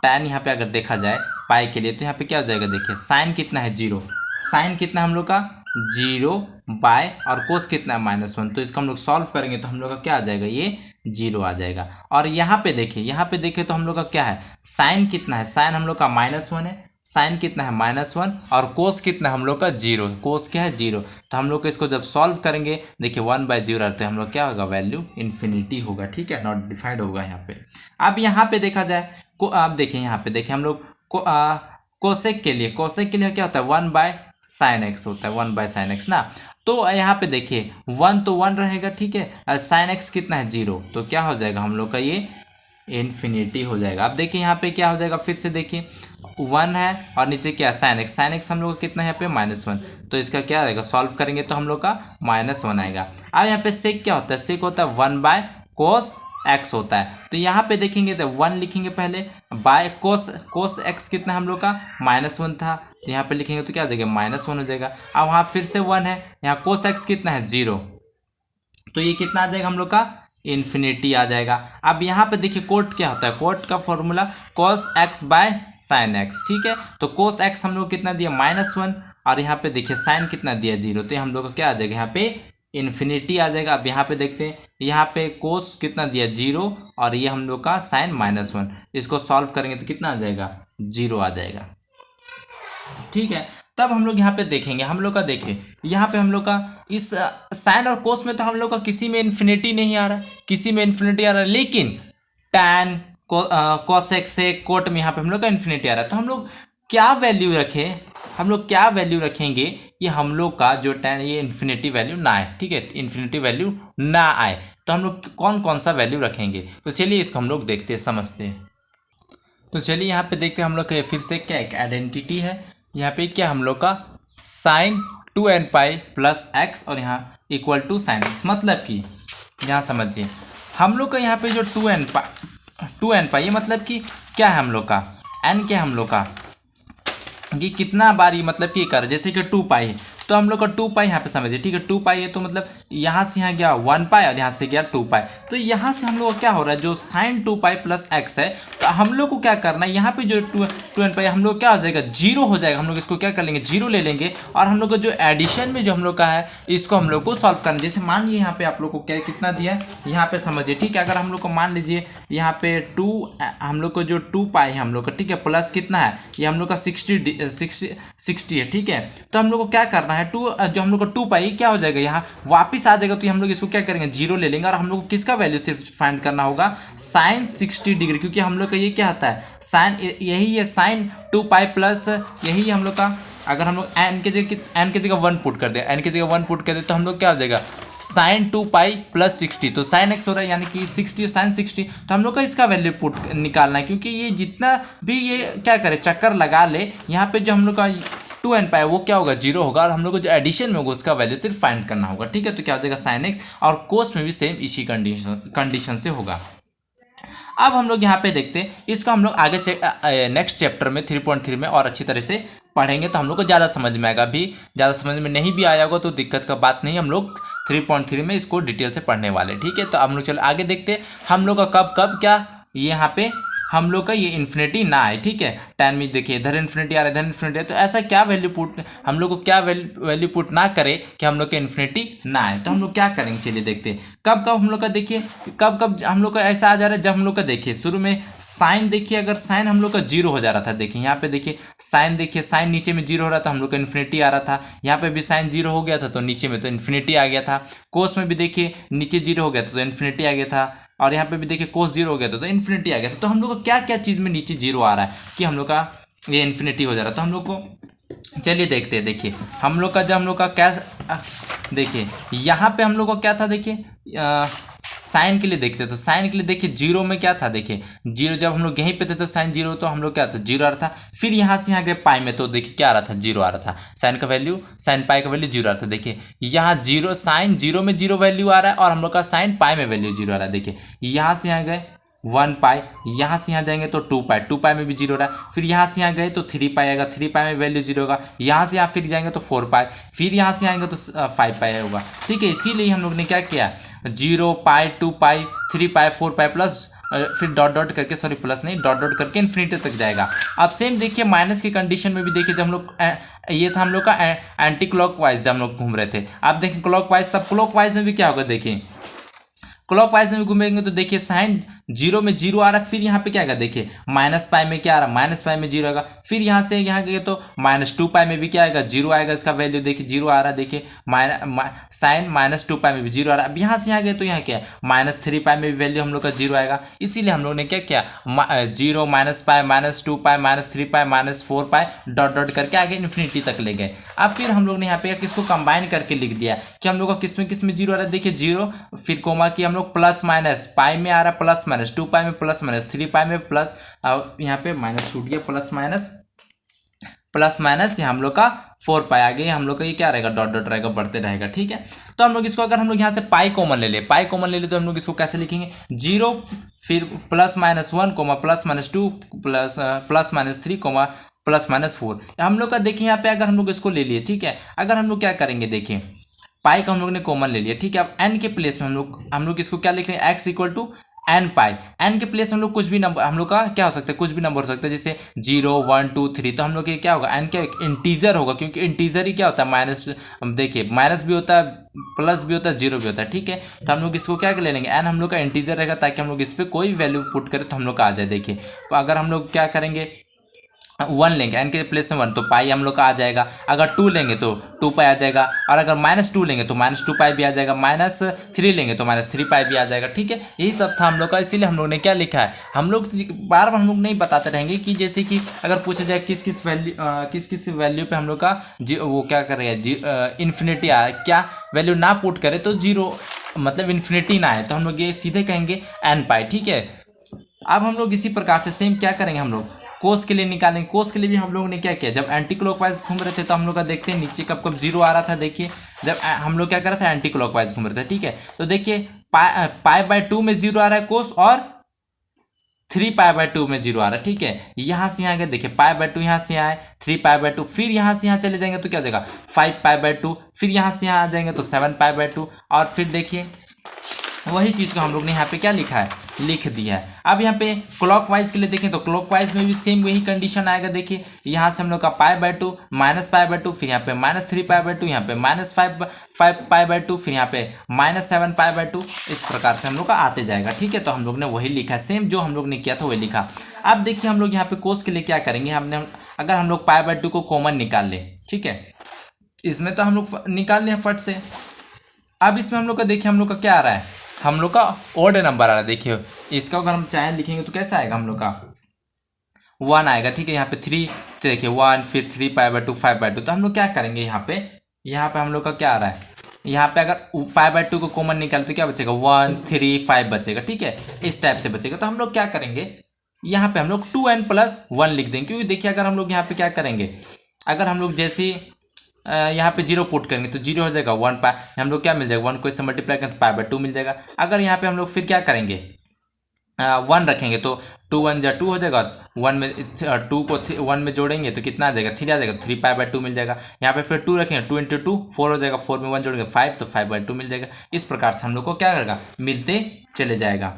tan यहाँ पे अगर देखा जाए पाई के लिए, तो यहाँ पे क्या हो जाएगा, देखिए साइन कितना है 0, साइन कितना हम लोग का 0 बाय और कोस कितना है -1, तो इसको हम लोग सॉल्व करेंगे तो हम लोग का क्या आ जाएगा ये 0 आ जाएगा। और यहाँ पे देखिए तो हम लोग का क्या है साइन कितना है, साइन हम लोग का -1 है, साइन कितना है -1 और कोस कितना हम लोग का 0, कोस क्या है 0, तो हम लोग को इसको जब सॉल्व करेंगे देखिए 1/0 तो हम लोग क्या होगा वैल्यू इन्फिनिटी होगा, ठीक है, नॉट डिफाइंड होगा यहाँ पे। अब यहाँ पे देखा जाए आप देखिए यहाँ पे देखिए हम लोग कोसेक के लिए क्या होता है 1/sin x होता है, 1/sin x ना, तो यहाँ पे देखिए 1 तो 1 रहेगा, ठीक है, sin x कितना है 0, तो क्या हो जाएगा हम लोग का ये इन्फिनिटी हो जाएगा। अब देखिए यहाँ पे क्या हो जाएगा, फिर से देखिए 1 है और नीचे क्या sin x हम लोग का कितना है यहाँ पे -1, तो इसका क्या आएगा सॉल्व करेंगे तो हम लोग का -1 आएगा। अब यहाँ पे सेक क्या होता है, सेक होता है 1/cos x होता है, तो यहाँ पे देखेंगे तो 1 लिखेंगे पहले, बाय कोस x कितना हम लोग का -1 था, तो यहाँ पे लिखेंगे तो क्या हो जाएगा -1 हो जाएगा। अब वहाँ फिर से 1 है, यहाँ कोस x कितना है 0, तो ये कितना आ जाएगा हम लोग का इन्फिनिटी आ जाएगा। अब यहाँ पे देखिए कोट क्या होता है, कोट का फॉर्मूला cos x/sin x, ठीक है, तो cos x हम लोग कितना दिया -1 और यहाँ पे देखिए साइन कितना दिया 0, तो हम लोग का क्या आ जाएगा यहाँ पे इन्फिनिटी आ जाएगा। अब यहाँ पे देखते हैं यहाँ पे कोस कितना दिया 0 और ये हम लोग का साइन -1, इसको सॉल्व करेंगे तो कितना आ जाएगा 0 आ जाएगा, ठीक है। तब हम लोग यहाँ पे देखेंगे, हम लोग का देखिए यहाँ पे हम लोग का इस साइन और कोस में तो हम लोग का किसी में इन्फिनिटी नहीं आ रहा, लेकिन टैन कोस एक्स से कोट में यहाँ पे हम लोग का इन्फिनिटी आ रहा है, तो हम लोग क्या वैल्यू रखेंगे कि हम लोग का जो टैन ये इन्फिनिटी वैल्यू ना आए, ठीक है, इन्फिनिटी वैल्यू ना आए, तो हम लोग कौन कौन सा वैल्यू रखेंगे, तो चलिए इसको हम लोग देखते हैं समझते हैं। तो चलिए यहाँ पे देखते हैं हम लोग का फिर से क्या एक आइडेंटिटी है। यहाँ पे क्या हम लोग का sign 2n pi plus x और यहाँ इक्वल टू साइन एक्स, मतलब कि यहाँ समझिए हम लोग का यहाँ पे जो 2n पाई ये मतलब कि क्या है हम लोग का n क्या है हम लोग का कि कितना बार ये मतलब कि कर, जैसे कि 2 पाई है तो हम लोग का 2 पाई यहाँ पे समझिए, ठीक है 2 पाई है तो मतलब यहाँ से यहाँ गया 1 पाई और यहाँ से गया 2 पाई, तो यहाँ से हम लोग का क्या हो रहा है जो साइन 2 पाई प्लस एक्स है, तो हम लोग को क्या करना है यहाँ पे जो 2n पाई हम लोग क्या हो जाएगा जीरो हो जाएगा। हम लोग इसको क्या कर लेंगे जीरो ले लेंगे और हम लोग का जो एडिशन में जो हम लोग का है इसको हम लोग को सॉल्व करना। जैसे मान लीजिए यहाँ पे आप लोग को क्या कितना दिया है यहाँ पे समझिए, ठीक है अगर हम लोग को मान लीजिए यहाँ पे हम लोग को जो 2 पाई है हम लोग का, ठीक है प्लस कितना है ये हम लोग का 60 है, ठीक है तो हम लोग को क्या करना है जो हम लोग का 2 पाई क्या हो जाएगा यहाँ वापिस आ जाएगा, तो हम लोग इसको क्या करेंगे जीरो ले लेंगे और हम लोग को किसका वैल्यू सिर्फ फाइंड करना होगा साइन 60 डिग्री, क्योंकि हम लोग का ये क्या आता है साइन यही है साइन 2 पाई प्लस यही हम लोग का, अगर हम लोग एन के जगह 1 पुट कर दे तो हम लोग क्या हो जाएगा साइन 2 पाई प्लस 60, तो साइन एक्स हो रहा है यानी कि 60 साइन 60, तो हम लोग का इसका वैल्यू पुट निकालना है, क्योंकि ये जितना भी ये क्या करे चक्कर लगा ले यहाँ पे जो हम लोग का 2n पाई वो क्या होगा जीरो होगा और हम लोग को जो एडिशन में होगा उसका वैल्यू सिर्फ फाइंड करना होगा, ठीक है तो क्या हो जाएगा साइन एक्स, और कोस में भी सेम इसी कंडीशन से होगा। अब हम लोग यहाँ पे देखते हैं इसको हम लोग आगे नेक्स्ट चैप्टर में 3.3 में और अच्छी तरह से पढ़ेंगे तो हम लोग को ज़्यादा समझ में आएगा। अभी ज़्यादा समझ में नहीं भी आया होगा तो दिक्कत का बात नहीं, हम लोग 3.3 में इसको डिटेल से पढ़ने वाले, ठीक है तो हम लोग चलो आगे देखते हैं हम लोग का कब क्या यहाँ पे हम लोग का ये इन्फिनिटी ना आए, ठीक है टेन में देखिए इधर इन्फिनिटी आ रहा है इधर इन्फिनिटी है, तो ऐसा क्या वैल्यू पुट हम लोग को क्या वैल्यू पुट ना करे कि हम लोग का इन्फिनिटी ना आए, तो हम लोग क्या करेंगे चलिए देखते हैं कब हम लोग का देखिए कब हम लोग का ऐसा आ जा रहा है जब हम लोग का देखिए शुरू में साइन देखिए अगर साइन हम लोग का जीरो हो जा रहा था, देखिए यहाँ पे देखिए साइन नीचे में जीरो हो रहा था हम लोग का इन्फिनिटी आ रहा था, यहाँ पे भी साइन जीरो हो गया था तो नीचे में तो इन्फिनिटी आ गया था, कोस में भी देखिए नीचे जीरो हो गया था तो इन्फिनिटी आ गया था, और यहाँ पे भी देखिए कोस जीरो हो गया था तो इन्फिनिटी आ गया था, तो हम लोग का क्या क्या चीज़ में नीचे जीरो आ रहा है कि हम लोग का ये इन्फिनिटी हो जा रहा है, तो हम लोग को चलिए देखते हैं। देखिए हम लोग का जब हम लोग का क्या देखिए यहाँ पे हम लोग का क्या था देखिए साइन के लिए देखते हैं तो साइन के लिए देखिए जीरो में क्या था देखिए जीरो, जब हम लोग यहीं पे थे तो साइन जीरो तो हम लोग क्या था जीरो आ रहा था, फिर यहाँ से यहाँ गए पाई में तो देखिए क्या आ रहा था जीरो आ रहा था, साइन का वैल्यू साइन पाई का वैल्यू जीरो आ रहा था, देखिए यहाँ जीरो साइन जीरो में जीरो वैल्यू आ रहा है और हम लोग का साइन पाई में वैल्यू जीरो आ रहा है, देखिए यहाँ से यहाँ गए 1 पाई, यहाँ से यहाँ जाएंगे तो 2 पाई में भी जीरो रहा है, फिर यहाँ से यहाँ गए तो 3 पाई आएगा 3 पाई में वैल्यू जीरो होगा, यहाँ से यहाँ फिर जाएंगे तो 4 पाई, फिर यहाँ से आएंगे तो 5 पाई होगा, ठीक है इसीलिए हम लोग ने क्या किया 0 पाई 2 पाई 3 पाई 4 पाई प्लस फिर डॉट करके सॉरी प्लस नहीं डॉट करके इन्फिनिटी तक जाएगा। अब सेम देखिए माइनस की कंडीशन में भी देखिए जब हम लोग ये था हम लोग का एंटी क्लॉक वाइज जब हम लोग घूम रहे थे, आप देखिए क्लॉक वाइज तब क्लॉक वाइज में भी क्या होगा देखिए क्लॉक वाइज में भी घूमेंगे तो देखिए साइन जीरो में जीरो आ रहा है, फिर यहाँ पे क्या आएगा देखिए माइनस पाई में क्या आ रहा है माइनस पाई में जीरो आएगा, फिर यहाँ से यहाँ गए तो -2 पाई में भी क्या आएगा जीरो आएगा, इसका वैल्यू देखिए जीरो आ रहा है, देखिए साइन -2 पाई में भी जीरो आ रहा है। अब यहाँ से यहाँ गए तो यहाँ क्या है -3 पाई में भी वैल्यू हम लोग का जीरो आएगा, इसीलिए हम लोग ने क्या किया 0 माइनस पाई -2 पाई -3 पाई -4 पाई डॉट करके आगे इन्फिनिटी तक ले गए। अब फिर हम लोग ने यहाँ पे किसको कंबाइन करके लिख दिया कि हम लोग का किस में जीरो आ रहा है, देखिए जीरो फिर कोमा की हम लोग प्लस माइनस पाई में आ रहा है प्लस माइनस 2 पाई में प्लस माइनस 3 पाई में प्लस यहाँ पे माइनस छूट गया प्लस माइनस यहाँ हम लोग का 4 पाई आगे हम लोग का ये क्या रहेगा डॉट रहेगा बढ़ते रहेगा, ठीक है तो हम लोग इसको अगर हम लोग यहाँ से पाई कॉमन ले ले तो हम लोग इसको कैसे लिखेंगे 0 फिर +-1 +-2 +-3 +-4 हम लोग का देखिए यहाँ पे अगर हम लोग इसको ले लिए, ठीक है अगर हम लोग क्या करेंगे देखिए पाई का हम लोग ने कॉमन ले लिया, ठीक है अब n के प्लेस में हम लोग इसको क्या लिख लेंगे x = n पाई, n के प्लेस हम लोग कुछ भी नंबर हम लोग का क्या हो सकता है कुछ भी नंबर हो सकता है जैसे 0 1 2 3, तो हम लोग ये क्या होगा n क्या इंटीजर होगा, क्योंकि इंटीजर ही क्या होता है माइनस, देखिए माइनस भी होता है प्लस भी होता है जीरो भी होता है, ठीक है तो हम लोग इसको क्या ले लेंगे n हम लोग का इंटीजर रहेगा ताकि हम लोग इस पर कोई वैल्यू पुट करें तो हम लोग का आ जाए। देखिए तो अगर हम लोग क्या करेंगे 1 लेंगे n के प्लेस में 1 तो पाई हम लोग का आ जाएगा, अगर 2 लेंगे तो 2 पाई आ जाएगा, और अगर -2 लेंगे तो -2 पाई भी आ जाएगा, -3 लेंगे तो -3 पाई भी आ जाएगा, ठीक है यही सब था हम लोग का। इसीलिए हम लोग ने क्या लिखा है हम लोग बार हम लोग नहीं बताते रहेंगे कि जैसे कि अगर पूछा जाए किस वैल्यू पे हम लोग का वो क्या कर रहे हैं इन्फिनिटी आ क्या वैल्यू ना पुट करे तो जीरो मतलब इन्फिनिटी ना आए, तो हम लोग ये सीधे कहेंगे n पाई, ठीक है अब हम लोग इसी प्रकार से सेम क्या करेंगे, हम लोग कोस के लिए निकालेंगे। कोस के लिए भी हम लोगों ने क्या किया, जब एंटी क्लॉकवाइज घूम रहे थे तो हम लोग का देखते हैं नीचे कब कब जीरो आ रहा था। देखिए जब हम लोग क्या कर रहे थे, एंटी क्लॉकवाइज घूम रहे थे, ठीक है। तो देखिए पाई/2 में जीरो आ रहा है कोस, और 3π/2 में जीरो आ रहा है, ठीक है। यहाँ से यहाँ गए, देखिए π/2 यहाँ से आए, 3π/2, फिर यहाँ से यहाँ चले जाएंगे तो क्या हो जाएगा 5π/2, फिर यहाँ से यहाँ आ जाएंगे तो 7π/2, और फिर देखिए वही चीज़ को हम लोग ने यहाँ पे क्या लिखा है, लिख दिया है। अब यहाँ पे क्लॉकवाइज के लिए देखें तो क्लॉकवाइज में भी सेम वही कंडीशन आएगा। देखिए यहाँ से हम लोग का π/2 -π/2, फिर यहाँ पे -3π/2, यहाँ पे -5π/2, फिर यहाँ पे -7π/2, इस प्रकार से हम लोग का आते जाएगा, ठीक है। तो हम लोग ने वही लिखा है, सेम जो हम लोग ने किया था वही लिखा। अब देखिए हम लोग यहाँ पे कोस के लिए क्या करेंगे, हमने अगर हम लोग π/2 को कॉमन निकाल लें, ठीक है, इसमें तो हम लोग निकाल लें फट से। अब इसमें हम लोग का देखिए हम लोग का क्या आ रहा है, हम लोग का ऑड नंबर आ रहा है। देखिए इसका अगर हम चाहे लिखेंगे तो कैसा आएगा, हम लोग का 1 आएगा, ठीक है। यहाँ पे 3 देखिए 1, फिर 3π/2 5/2। तो हम लोग क्या करेंगे, यहाँ पे हम लोग का क्या आ रहा है, यहाँ पे अगर π/2 को कॉमन निकाले तो क्या बचेगा 1 3 5 बचेगा, ठीक है, इस टाइप से बचेगा। तो हम लोग क्या करेंगे, यहाँ पे हम लोग 2n+1 लिख देंगे, क्योंकि देखिए अगर हम लोग यहाँ पे क्या करेंगे, अगर हम लोग जैसे यहाँ पे 0 पुट करेंगे तो 0 हो जाएगा, 1 पाई हम लोग क्या मिल जाएगा, 1 को इससे मल्टीप्लाई करें तो π/2 मिल जाएगा। अगर यहाँ पे हम लोग फिर क्या करेंगे, 1 रखेंगे तो 2 1 जा 2 हो जाएगा, 1 में 2 को 1 में जोड़ेंगे तो कितना आ जाएगा 3 आ जाएगा, 3π/2 मिल जाएगा। यहाँ पे फिर 2 रखेंगे, 2 × 2 4 हो जाएगा, 4 में 1 जोड़ेंगे 5, तो 5/2 मिल जाएगा। इस प्रकार से हम लोग को क्या करेगा, मिलते चले जाएगा,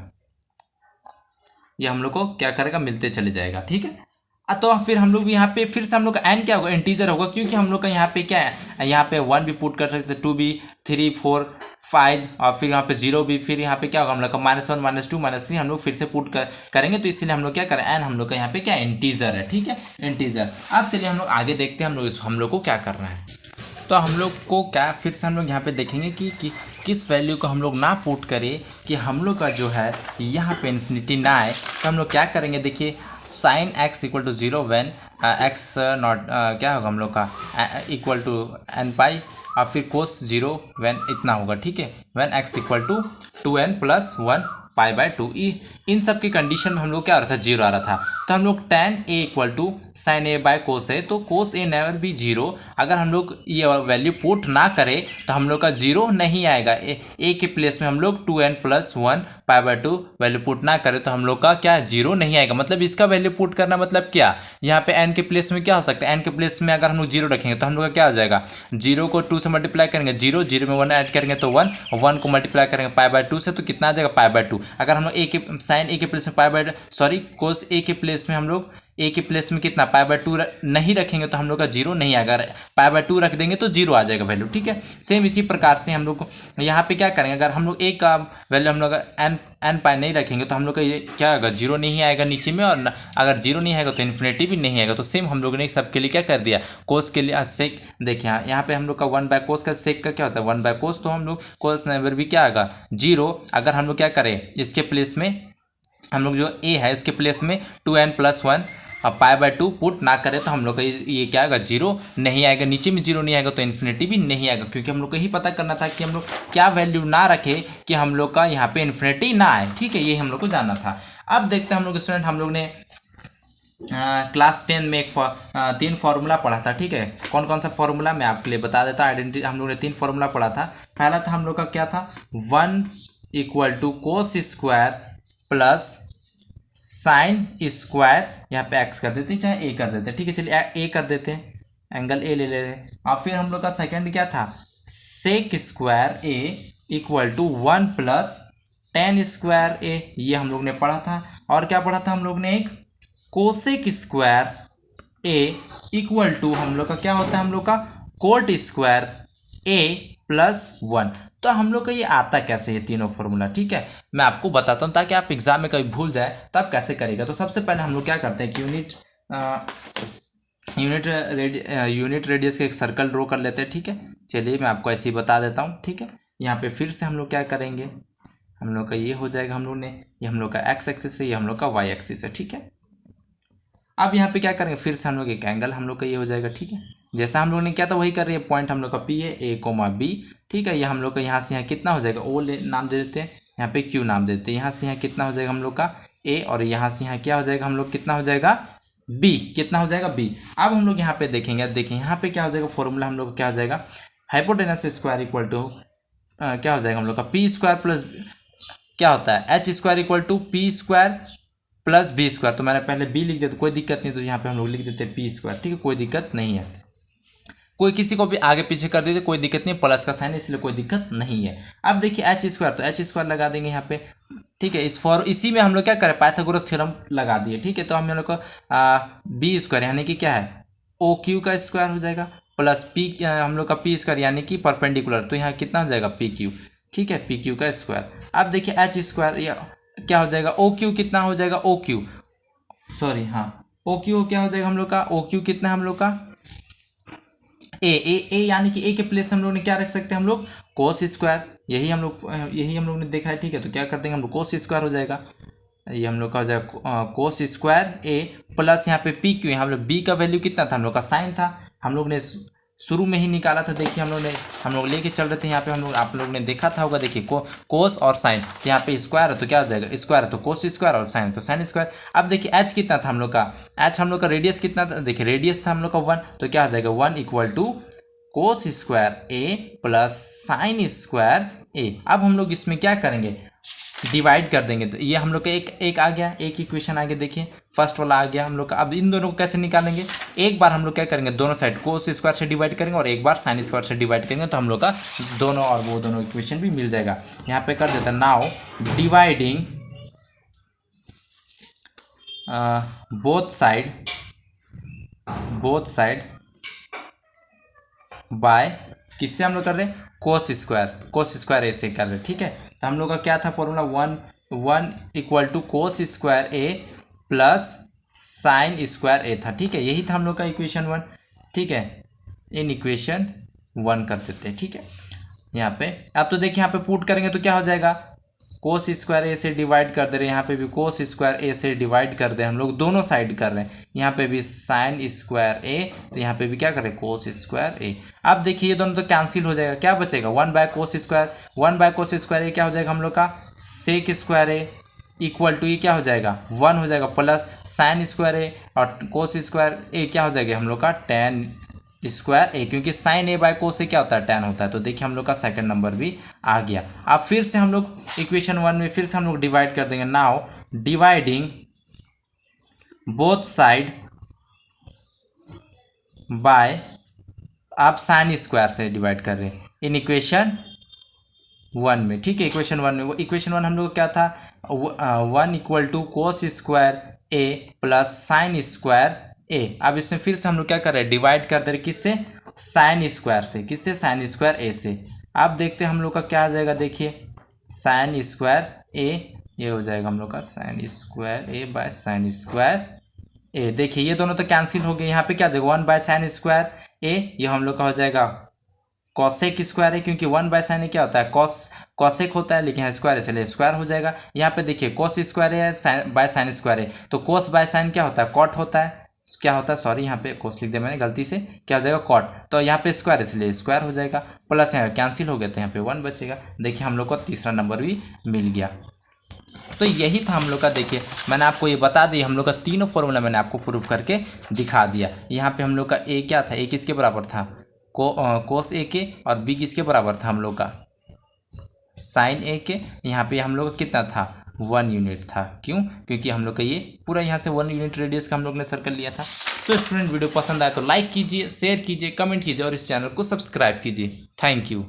ये हम लोग को क्या करेगा, मिलते चले जाएगा, ठीक है। तो फिर हम लोग यहाँ पे फिर से हम लोग का n क्या होगा, इंटीजर होगा, क्योंकि हम लोग का यहाँ पे क्या है, यहाँ पे 1 भी पुट कर सकते हैं, 2 भी, 3 4 5, और फिर यहाँ पे 0 भी, फिर यहाँ पे क्या होगा हम लोग का -1 -2 -3 हम लोग फिर से पुट करेंगे। तो इसलिए हम लोग क्या करें, n हम लोग का यहाँ पे क्या इंटीजर है, ठीक है, इंटीजर। अब चलिए हम लोग आगे देखते हैं हम लोग को क्या करना है। तो हम लोग को क्या फिर से हम लोग यहाँ पे देखेंगे कि किस वैल्यू को हम लोग ना पुट करें कि हम लोग का जो है यहाँ पे इन्फिनिटी ना आए। तो हम लोग क्या करेंगे, देखिए sin x = 0 when x not क्या होगा हम लोग का = n पाई, और फिर cos 0 व्हेन इतना होगा, ठीक है, व्हेन x = 2n+1 π/2। इन सब की कंडीशन में हम लोग क्या आ रहा था, 0 आ रहा था। तो हम लोग tan a = sin a/cos a, तो cos a नेवर भी 0। अगर हम लोग ये वैल्यू पुट ना करें तो हम लोग का 0 नहीं आएगा। a के प्लेस में हम लोग 2n+1 π/2 वैल्यू पुट ना करें तो हम लोग का क्या 0 नहीं आएगा। मतलब इसका वैल्यू पुट करना मतलब क्या, यहाँ पे n के प्लेस में क्या हो सकता है, n के प्लेस में अगर हम लोग 0 रखेंगे तो हम लोग का क्या हो जाएगा, 0 को 2 से मल्टीप्लाई करेंगे 0, 0 में 1 ऐड करेंगे तो 1, 1 को मल्टीप्लाई करेंगे π/2 से तो कितना आ जाएगा π/2। अगर हम लोग sin a के प्लेस में cos a के प्लेस में हम लोग a के प्लेस में कितना π/2 नहीं रखेंगे तो हम लोग का 0 नहीं आएगा, π/2 रख देंगे तो 0 आ जाएगा वैल्यू, ठीक है। सेम इसी प्रकार से हम लोग यहाँ पे क्या करेंगे, अगर हम लोग a का वैल्यू हम लोग n पाई नहीं रखेंगे तो हम लोग का ये क्या आएगा, 0 नहीं आएगा नीचे में, और अगर 0 नहीं आएगा तो इन्फिनिटी भी नहीं आएगा। तो सेम हम लोग ने सबके लिए क्या कर दिया, कोस के लिए सेक। देखिए यहाँ पे हम लोग का 1/cos का सेक का क्या होता है 1/cos, तो हम लोग कोस नेवर भी क्या आएगा 0। अगर हम लोग क्या करें, इसके प्लेस में हम लोग जो a है इसके प्लेस में 2n+1 अब π/2 पुट ना करें तो हम लोग का ये क्या आएगा 0 नहीं आएगा, नीचे में 0 नहीं आएगा तो इन्फिनिटी भी नहीं आएगा, क्योंकि हम लोग को यही पता करना था कि हम लोग क्या वैल्यू ना रखें कि हम लोग का यहाँ पे इन्फिनिटी ना आए, ठीक है, ये हम लोग को जानना था। अब देखते हैं हम लोग स्टूडेंट, हम लोग ने क्लास 10 में 3 फार्मूला पढ़ा था, ठीक है। कौन कौन सा फार्मूला मैं आपके लिए बता देता। आइडेंटिटी हम लोग ने 3 फार्मूला पढ़ा था। पहला था हम लोग का क्या था, 1 = cos² प्लस साइन स्क्वायर, यहाँ पे x कर देते हैं चाहे a कर देते हैं, ठीक है, चलिए a कर देते हैं, एंगल a ले ले रहे हैं। और फिर हम लोग का सेकंड क्या था, sec² a = 1 + tan² a, ये हम लोग ने पढ़ा था। और क्या पढ़ा था हम लोग ने, एक cosec² a = हम लोग का क्या होता है, हम लोग का cot² a + 1। तो हम लोग का ये आता कैसे है तीनों फॉर्मूला, ठीक है, मैं आपको बताता हूँ ताकि आप एग्जाम में कभी भूल जाए तो आप कैसे करेगा। तो सबसे पहले हम लोग क्या करते हैं कि यूनिट रेडियस का एक सर्कल ड्रॉ कर लेते हैं, ठीक है। चलिए मैं आपको ऐसे ही बता देता हूँ, ठीक है। यहाँ पे फिर से हम लोग क्या करेंगे, हम लोग का ये हो जाएगा, हम लोग ने ये हम लोग का x एक्सिस है, ये हम लोग का y एक्सिस है, ठीक है। अब यहाँ पे क्या करेंगे, फिर से हम लोग एक एंगल हम लोग का ये हो जाएगा, ठीक है। जैसा हम लोग ने किया था वही कर रही है, पॉइंट हम लोग का P है, A, B, ठीक है। ये हम लोग का यहाँ से यहाँ कितना हो जाएगा, O नाम दे देते हैं, यहाँ पे Q नाम देते हैं, यहाँ से यहाँ कितना हो जाएगा हम लोग का ए और यहाँ से यहाँ क्या हो जाएगा हम लोग कितना हो जाएगा बी, कितना हो जाएगा बी। अब हम लोग यहाँ पे देखेंगे, देखिए यहाँ पे क्या हो जाएगा फॉर्मूला हम लोग क्या हो जाएगा हाइपोटेनस स्क्वायर इक्वल टू क्या हो जाएगा हम लोग का पी स्क्वायर प्लस क्या होता है H square equal to P square plus B square. तो मैंने पहले बी लिख दिया तो कोई दिक्कत नहीं, तो यहाँ पे हम लोग लिख देते हैं पी स्क्वायर, ठीक है कोई दिक्कत नहीं है। कोई किसी को भी आगे पीछे कर दीजिए कोई दिक्कत नहीं, प्लस का साइन इसलिए कोई दिक्कत नहीं है। अब देखिए एच स्क्वायर, तो एच स्क्वायर लगा देंगे यहाँ पे, ठीक है। इसी में हम लोग क्या करें पाइथागोरस थ्योरम लगा दिए, ठीक है। तो हम लोग को बी स्क्वायर यानी कि क्या है ओ क्यू का स्क्वायर हो जाएगा प्लस पी हम लोग का पी स्क्वायर यानी कि परपेंडिकुलर, तो यहाँ कितना हो जाएगा पी क्यू, ठीक है पी क्यू का स्क्वायर। अब देखिए एच स्क्वायर या क्या हो जाएगा ओ क्यू कितना हो जाएगा ओ क्यू, सॉरी हाँ ओ क्यू क्या हो जाएगा हम लोग का ओ क्यू कितना हम लोग का ए यानी कि ए के प्लेस हम लोग ने क्या रख सकते हैं हम लोग कोस स्क्वायर, यही हम लोग ने देखा है, ठीक है। तो क्या कर देंगे हम लोग कोस स्क्वायर हो जाएगा, ये हम लोग का हो जाएगा कोस स्क्वायर ए प्लस यहाँ पे पी क्यू, हम लोग बी का वैल्यू कितना था हम लोग का साइन था, हम लोग ने शुरू में ही निकाला था। देखिए हम लोग लेके चल रहे थे यहाँ पे, हम लोग आप लोग ने देखा था होगा, देखिए कोस और साइन, तो यहाँ पे स्क्वायर है तो क्या हो जाएगा स्क्वायर है तो कोस स्क्वायर और साइन तो साइन स्क्वायर। अब देखिए एच कितना था हम लोग का, एच हम लोग का रेडियस कितना था, देखिए रेडियस था हम लोग का 1, तो क्या हो जाएगा 1 equal to cos square A plus sine square A. अब हम लोग इसमें क्या करेंगे डिवाइड कर देंगे, तो ये हम लोग का एक आ गया, एक इक्वेशन आ गया, देखिए फर्स्ट वाला आ गया हम लोग का। अब इन दोनों को कैसे निकालेंगे, एक बार हम लोग क्या करेंगे दोनों साइड कोस स्क्वायर से डिवाइड करेंगे और एक बार साइन स्क्वायर से डिवाइड करेंगे, तो हम लोग का दोनों और वो दोनों इक्वेशन भी मिल जाएगा। यहाँ पे कर देते हैं now dividing both side by किससे हम लोग कर रहे हैं कोस स्क्वायर ए से कर रहे हैं, ठीक है। तो हम लोग का क्या था formula 1 equal to cos square A plus sine square A था, ठीक है। यही था हम लोग का इक्वेशन 1, ठीक है। इन इक्वेशन 1 कर देते हैं, ठीक है। यहाँ पे अब तो देखिए यहाँ पे पुट करेंगे तो क्या हो जाएगा कोस स्क्वायर ए से डिवाइड कर दे रहे हैं, यहाँ पे भी कोस स्क्वायर ए से डिवाइड कर दे, हम लोग दोनों साइड कर रहे हैं, यहाँ पे भी साइन स्क्वायर ए, तो यहाँ पे भी क्या करें कोस स्क्वायर ए। अब देखिए ये दोनों तो कैंसिल हो जाएगा, क्या बचेगा 1 बाय कोस स्क्वायर ए क्या हो जाएगा हम लोग का sec square A equal to ये क्या हो जाएगा 1 हो जाएगा प्लस साइन स्क्वायर ए और कोस स्क्वायर ए क्या हो जाएगा हम लोग का टेन स्क्वायर ए, क्योंकि साइन ए बाय कोस से क्या होता है टेन होता है। तो देखिए हम लोग का सेकंड नंबर भी आ गया। अब फिर से हम लोग इक्वेशन 1 में फिर से हम लोग डिवाइड कर देंगे, now dividing both side by, आप साइन स्क्वायर से डिवाइड कर रहे हैं इन इक्वेशन 1 में, ठीक है। इक्वेशन 1 में वो इक्वेशन 1 हम लोग क्या था 1 equal to cos square A plus sine square A. अब इसमें फिर से हम लोग क्या कर रहे हैं डिवाइड कर दे रहे किससे साइन स्क्वायर से, किससे साइन स्क्वायर ए से। अब देखते हैं हम लोग का क्या आ जाएगा, देखिए साइन स्क्वायर ए ये हो जाएगा हम लोग का sine square A by sine square A. देखिए ये दोनों तो कैंसिल हो गए, यहाँ पे क्या हो जाएगा 1 बाय साइन स्क्वायर ए, ये हम लोग का हो जाएगा कॉसेक स्क्वायर है, क्योंकि 1 बाय साइन क्या होता है कॉसेक होता है, लेकिन स्क्वायर इसलिए स्क्वायर हो जाएगा। यहाँ पे देखिए कोस स्क्वायर है बाय साइन स्क्वायर है, तो कोस बाय साइन क्या होता है कॉट होता है, क्या होता है सॉरी यहाँ पे कोस लिख दिया मैंने गलती से, क्या हो जाएगा कॉट, तो यहाँ पे स्क्वायर इसलिए स्क्वायर हो जाएगा प्लस यहाँ कैंसिल हो गया तो यहाँ पे 1 बचेगा। देखिए हम लोग को तीसरा नंबर भी मिल गया। तो यही था हम लोग का, देखिए मैंने आपको ये बता दी, हम लोग का तीनों फॉर्मूला मैंने आपको प्रूव करके दिखा दिया। यहाँ पे हम लोग का ए क्या था, ए किसके बराबर था कोस ए के, और बी किसके बराबर था हम लोग का साइन ए के। यहाँ पे हम लोग का कितना था 1 यूनिट था, क्यों क्योंकि हम लोग का ये पूरा यहाँ से 1 यूनिट रेडियस का हम लोग ने सर्कल लिया था। तो स्टूडेंट वीडियो पसंद आया तो लाइक कीजिए, शेयर कीजिए, कमेंट कीजिए और इस चैनल को सब्सक्राइब कीजिए। Thank you.